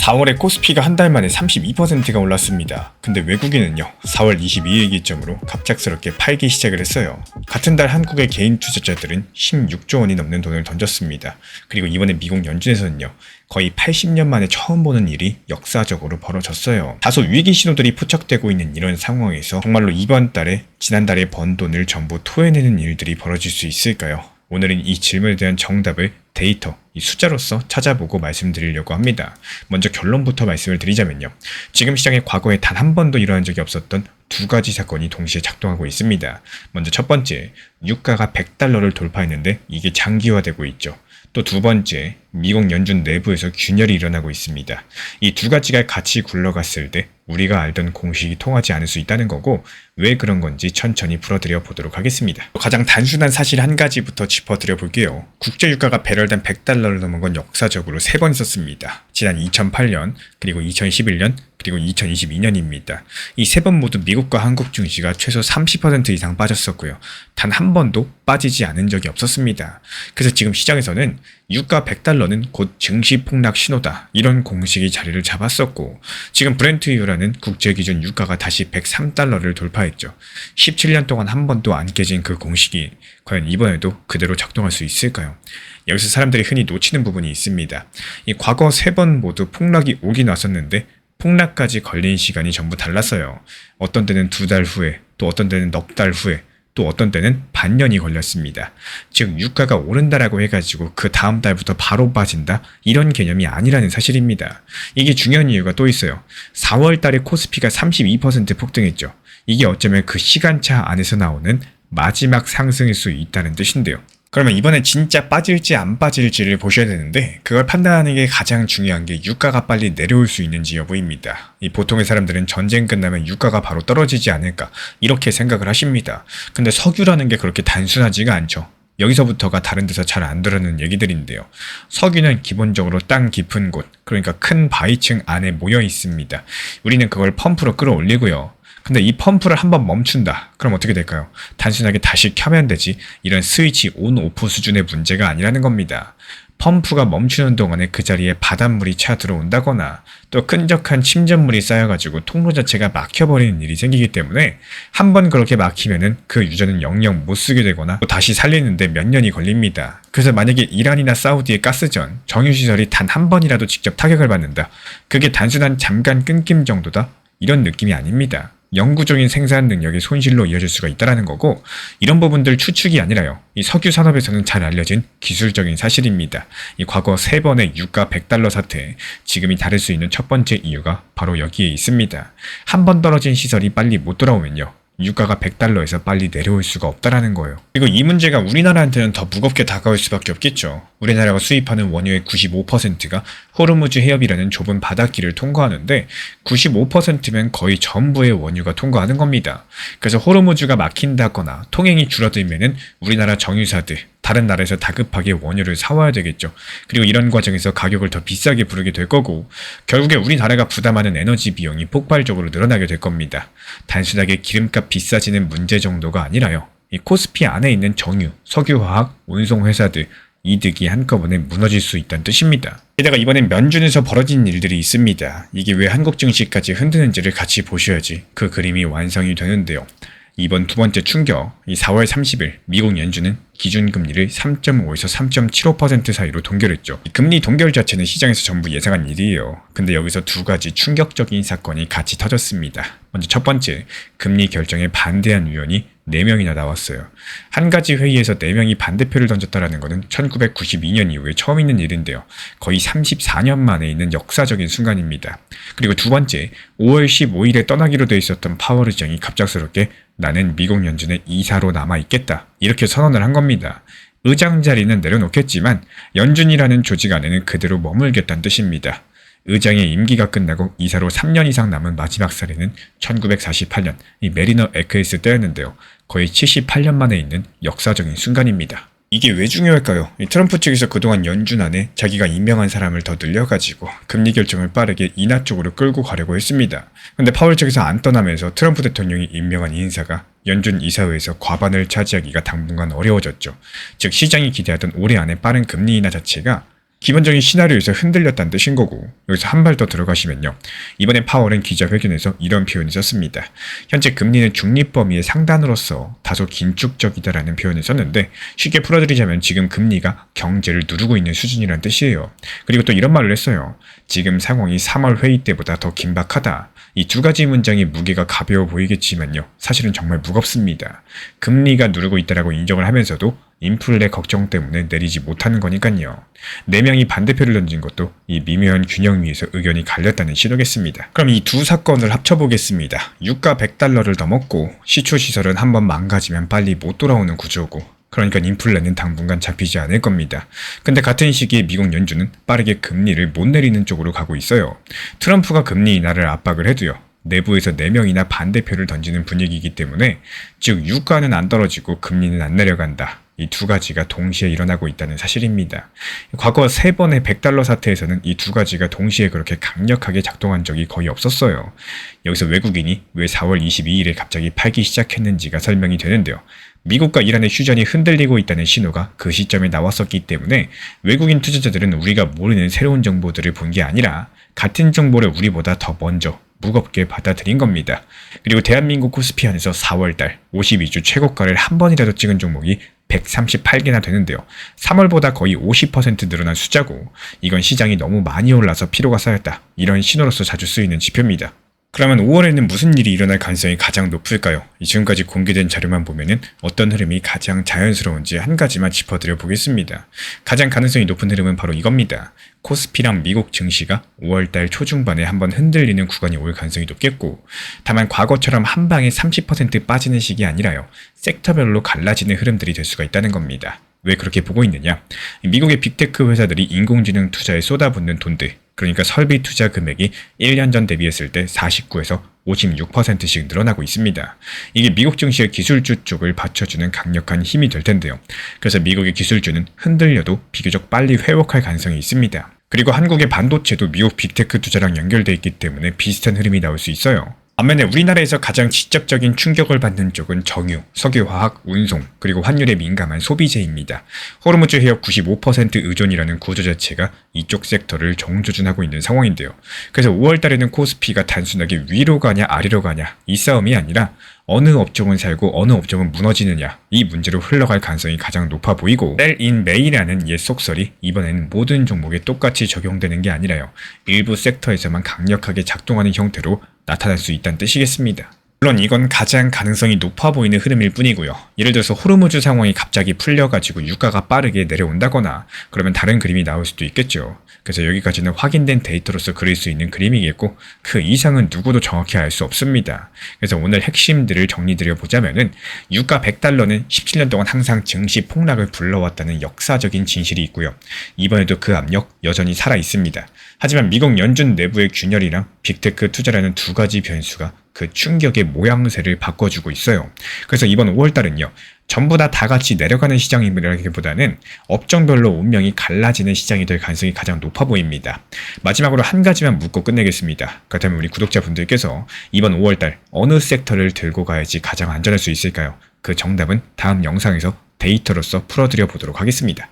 4월에 코스피가 한 달 만에 32%가 올랐습니다. 근데 외국인은요, 4월 22일 기점으로 갑작스럽게 팔기 시작을 했어요. 같은 달 한국의 개인 투자자들은 16조 원이 넘는 돈을 던졌습니다. 그리고 이번에 미국 연준에서는요, 거의 80년 만에 처음 보는 일이 역사적으로 벌어졌어요. 다소 위기 신호들이 포착되고 있는 이런 상황에서 정말로 이번 달에 지난달에 번 돈을 전부 토해내는 일들이 벌어질 수 있을까요? 오늘은 이 질문에 대한 정답을 데이터, 이 숫자로서 찾아보고 말씀드리려고 합니다. 먼저 결론부터 말씀을 드리자면요. 지금 시장에 과거에 단 한 번도 일어난 적이 없었던 두 가지 사건이 동시에 작동하고 있습니다. 먼저 첫 번째, 유가가 100달러를 돌파했는데 이게 장기화되고 있죠. 또 두 번째, 미국 연준 내부에서 균열이 일어나고 있습니다. 이 두 가지가 같이 굴러갔을 때 우리가 알던 공식이 통하지 않을 수 있다는 거고, 왜 그런 건지 천천히 풀어드려 보도록 하겠습니다. 가장 단순한 사실 한 가지부터 짚어드려 볼게요. 국제유가가 배럴당 100달러를 넘은 건 역사적으로 3번 있었습니다. 지난 2008년, 그리고 2011년, 그리고 2022년입니다. 이 세 번 모두 미국과 한국 증시가 최소 30% 이상 빠졌었고요. 단 한 번도 빠지지 않은 적이 없었습니다. 그래서 지금 시장에서는 유가 100달러는 곧 증시 폭락 신호다, 이런 공식이 자리를 잡았었고, 지금 브렌트유라는 국제기준 유가가 다시 103달러를 돌파했죠. 17년 동안 한 번도 안 깨진 그 공식이 과연 이번에도 그대로 작동할 수 있을까요? 여기서 사람들이 흔히 놓치는 부분이 있습니다. 이 과거 3번 모두 폭락이 오긴 왔었는데 폭락까지 걸린 시간이 전부 달랐어요. 어떤 때는 2달 후에, 또 어떤 때는 넉 달 후에, 또 어떤 때는 반년이 걸렸습니다. 즉 유가가 오른다라고 해가지고 그 다음 달부터 바로 빠진다, 이런 개념이 아니라는 사실입니다. 이게 중요한 이유가 또 있어요. 4월 달에 코스피가 32% 폭등했죠. 이게 어쩌면 그 시간차 안에서 나오는 마지막 상승일 수 있다는 뜻인데요. 그러면 이번에 진짜 빠질지 안 빠질지를 보셔야 되는데, 그걸 판단하는 게 가장 중요한 게 유가가 빨리 내려올 수 있는지 여부입니다. 이 보통의 사람들은 전쟁 끝나면 유가가 바로 떨어지지 않을까, 이렇게 생각을 하십니다. 근데 석유라는 게 그렇게 단순하지가 않죠. 여기서부터가 다른 데서 잘 안 들어는 얘기들인데요. 석유는 기본적으로 땅 깊은 곳, 그러니까 큰 바위층 안에 모여 있습니다. 우리는 그걸 펌프로 끌어올리고요. 근데 이 펌프를 한번 멈춘다. 그럼 어떻게 될까요? 단순하게 다시 켜면 되지, 이런 스위치 온 오프 수준의 문제가 아니라는 겁니다. 펌프가 멈추는 동안에 그 자리에 바닷물이 차 들어온다거나 또 끈적한 침전물이 쌓여가지고 통로 자체가 막혀버리는 일이 생기기 때문에 한번 그렇게 막히면은 그 유저는 영영 못 쓰게 되거나 또 다시 살리는데 몇 년이 걸립니다. 그래서 만약에 이란이나 사우디의 가스전, 정유시설이 단 한 번이라도 직접 타격을 받는다. 그게 단순한 잠깐 끊김 정도다? 이런 느낌이 아닙니다. 영구적인 생산 능력의 손실로 이어질 수가 있다는 거고, 이런 부분들 추측이 아니라요. 이 석유 산업에서는 잘 알려진 기술적인 사실입니다. 이 과거 3번의 유가 100달러 사태, 지금이 다를 수 있는 첫 번째 이유가 바로 여기에 있습니다. 한 번 떨어진 시설이 빨리 못 돌아오면요, 유가가 100달러에서 빨리 내려올 수가 없다라는 거예요. 그리고 이 문제가 우리나라한테는 더 무겁게 다가올 수밖에 없겠죠. 우리나라가 수입하는 원유의 95%가 호르무즈 해협이라는 좁은 바닷길을 통과하는데 95%면 거의 전부의 원유가 통과하는 겁니다. 그래서 호르무즈가 막힌다거나 통행이 줄어들면은 우리나라 정유사들, 다른 나라에서 다급하게 원유를 사와야 되겠죠. 그리고 이런 과정에서 가격을 더 비싸게 부르게 될 거고, 결국에 우리나라가 부담하는 에너지 비용이 폭발적으로 늘어나게 될 겁니다. 단순하게 기름값 비싸지는 문제 정도가 아니라요, 이 코스피 안에 있는 정유, 석유화학, 운송회사들 이득이 한꺼번에 무너질 수 있다는 뜻입니다. 게다가 이번엔 연준에서 벌어진 일들이 있습니다. 이게 왜 한국 증시까지 흔드는지를 같이 보셔야지 그 그림이 완성이 되는데요. 이번 두 번째 충격, 이 4월 30일 미국 연준은 기준금리를 3.5에서 3.75% 사이로 동결했죠. 이 금리 동결 자체는 시장에서 전부 예상한 일이에요. 근데 여기서 두 가지 충격적인 사건이 같이 터졌습니다. 먼저 첫 번째, 금리 결정에 반대한 위원이 4명이나 나왔어요. 한 가지 회의에서 4명이 반대표를 던졌다는 것은 1992년 이후에 처음 있는 일인데요. 거의 34년 만에 있는 역사적인 순간입니다. 그리고 두 번째, 5월 15일에 떠나기로 돼 있었던 파월 의장이 갑작스럽게 나는 미국 연준의 이사로 남아있겠다, 이렇게 선언을 한 겁니다. 의장 자리는 내려놓겠지만 연준이라는 조직 안에는 그대로 머물겠다는 뜻입니다. 의장의 임기가 끝나고 이사로 3년 이상 남은 마지막 사례는 1948년 이 메리너 에크리스 때였는데요. 거의 78년 만에 있는 역사적인 순간입니다. 이게 왜 중요할까요? 트럼프 측에서 그동안 연준 안에 자기가 임명한 사람을 더 늘려가지고 금리 결정을 빠르게 인하 쪽으로 끌고 가려고 했습니다. 근데 파월 측에서 안 떠나면서 트럼프 대통령이 임명한 인사가 연준 이사회에서 과반을 차지하기가 당분간 어려워졌죠. 즉 시장이 기대하던 올해 안에 빠른 금리 인하 자체가 기본적인 시나리오에서 흔들렸다는 뜻인 거고, 여기서 한 발 더 들어가시면요. 이번에 파월은 기자회견에서 이런 표현을 썼습니다. 현재 금리는 중립 범위의 상단으로서 다소 긴축적이다라는 표현을 썼는데, 쉽게 풀어드리자면 지금 금리가 경제를 누르고 있는 수준이라는 뜻이에요. 그리고 또 이런 말을 했어요. 지금 상황이 3월 회의 때보다 더 긴박하다. 이 두 가지 문장이 무게가 가벼워 보이겠지만요. 사실은 정말 무겁습니다. 금리가 누르고 있다라고 인정을 하면서도 인플레 걱정 때문에 내리지 못하는 거니까요. 4명이 반대표를 던진 것도 이 미묘한 균형 위에서 의견이 갈렸다는 신호겠습니다. 그럼 이 두 사건을 합쳐보겠습니다. 유가 100달러를 더 먹고 시초시설은 한번 망가지면 빨리 못 돌아오는 구조고, 그러니까 인플레는 당분간 잡히지 않을 겁니다. 근데 같은 시기에 미국 연준은 빠르게 금리를 못 내리는 쪽으로 가고 있어요. 트럼프가 금리 인하를 압박을 해도요. 내부에서 4명이나 반대표를 던지는 분위기이기 때문에, 즉 유가는 안 떨어지고 금리는 안 내려간다. 이 두 가지가 동시에 일어나고 있다는 사실입니다. 과거 3번의 100달러 사태에서는 이 두 가지가 동시에 그렇게 강력하게 작동한 적이 거의 없었어요. 여기서 외국인이 왜 4월 22일에 갑자기 팔기 시작했는지가 설명이 되는데요. 미국과 이란의 휴전이 흔들리고 있다는 신호가 그 시점에 나왔었기 때문에 외국인 투자자들은 우리가 모르는 새로운 정보들을 본 게 아니라 같은 정보를 우리보다 더 먼저 무겁게 받아들인 겁니다. 그리고 대한민국 코스피 안에서 4월달 52주 최고가를 한 번이라도 찍은 종목이 138개나 되는데요. 3월보다 거의 50% 늘어난 숫자고, 이건 시장이 너무 많이 올라서 피로가 쌓였다. 이런 신호로서 자주 쓰이는 지표입니다. 그러면 5월에는 무슨 일이 일어날 가능성이 가장 높을까요? 지금까지 공개된 자료만 보면은 어떤 흐름이 가장 자연스러운지 한 가지만 짚어드려 보겠습니다. 가장 가능성이 높은 흐름은 바로 이겁니다. 코스피랑 미국 증시가 5월달 초중반에 한번 흔들리는 구간이 올 가능성이 높겠고, 다만 과거처럼 한 방에 30% 빠지는 식이 아니라요. 섹터별로 갈라지는 흐름들이 될 수가 있다는 겁니다. 왜 그렇게 보고 있느냐? 미국의 빅테크 회사들이 인공지능 투자에 쏟아붓는 돈들, 그러니까 설비 투자 금액이 1년 전 대비했을 때 49에서 56%씩 늘어나고 있습니다. 이게 미국 증시의 기술주 쪽을 받쳐주는 강력한 힘이 될 텐데요. 그래서 미국의 기술주는 흔들려도 비교적 빨리 회복할 가능성이 있습니다. 그리고 한국의 반도체도 미국 빅테크 투자랑 연결되어 있기 때문에 비슷한 흐름이 나올 수 있어요. 반면에 우리나라에서 가장 직접적인 충격을 받는 쪽은 정유, 석유화학, 운송, 그리고 환율에 민감한 소비재입니다. 호르무즈 해역 95% 의존이라는 구조 자체가 이쪽 섹터를 정조준하고 있는 상황인데요. 그래서 5월달에는 코스피가 단순하게 위로 가냐 아래로 가냐 이 싸움이 아니라 어느 업종은 살고 어느 업종은 무너지느냐 이 문제로 흘러갈 가능성이 가장 높아 보이고, Sell in May라는 옛 속설이 이번에는 모든 종목에 똑같이 적용되는 게 아니라요. 일부 섹터에서만 강력하게 작동하는 형태로 나타날 수 있다는 뜻이겠습니다. 물론 이건 가장 가능성이 높아 보이는 흐름일 뿐이고요. 예를 들어서 호르무즈 상황이 갑자기 풀려가지고 유가가 빠르게 내려온다거나 그러면 다른 그림이 나올 수도 있겠죠. 그래서 여기까지는 확인된 데이터로서 그릴 수 있는 그림이겠고, 그 이상은 누구도 정확히 알 수 없습니다. 그래서 오늘 핵심들을 정리드려 보자면은, 유가 100달러는 17년 동안 항상 증시 폭락을 불러왔다는 역사적인 진실이 있고요. 이번에도 그 압력 여전히 살아 있습니다. 하지만 미국 연준 내부의 균열이랑 빅테크 투자라는 두 가지 변수가 그 충격의 모양새를 바꿔주고 있어요. 그래서 이번 5월달은요. 전부 다 같이 내려가는 시장이라기보다는 업종별로 운명이 갈라지는 시장이 될 가능성이 가장 높아 보입니다. 마지막으로 한 가지만 묻고 끝내겠습니다. 그렇다면 우리 구독자분들께서 이번 5월달 어느 섹터를 들고 가야지 가장 안전할 수 있을까요? 그 정답은 다음 영상에서 데이터로서 풀어드려 보도록 하겠습니다.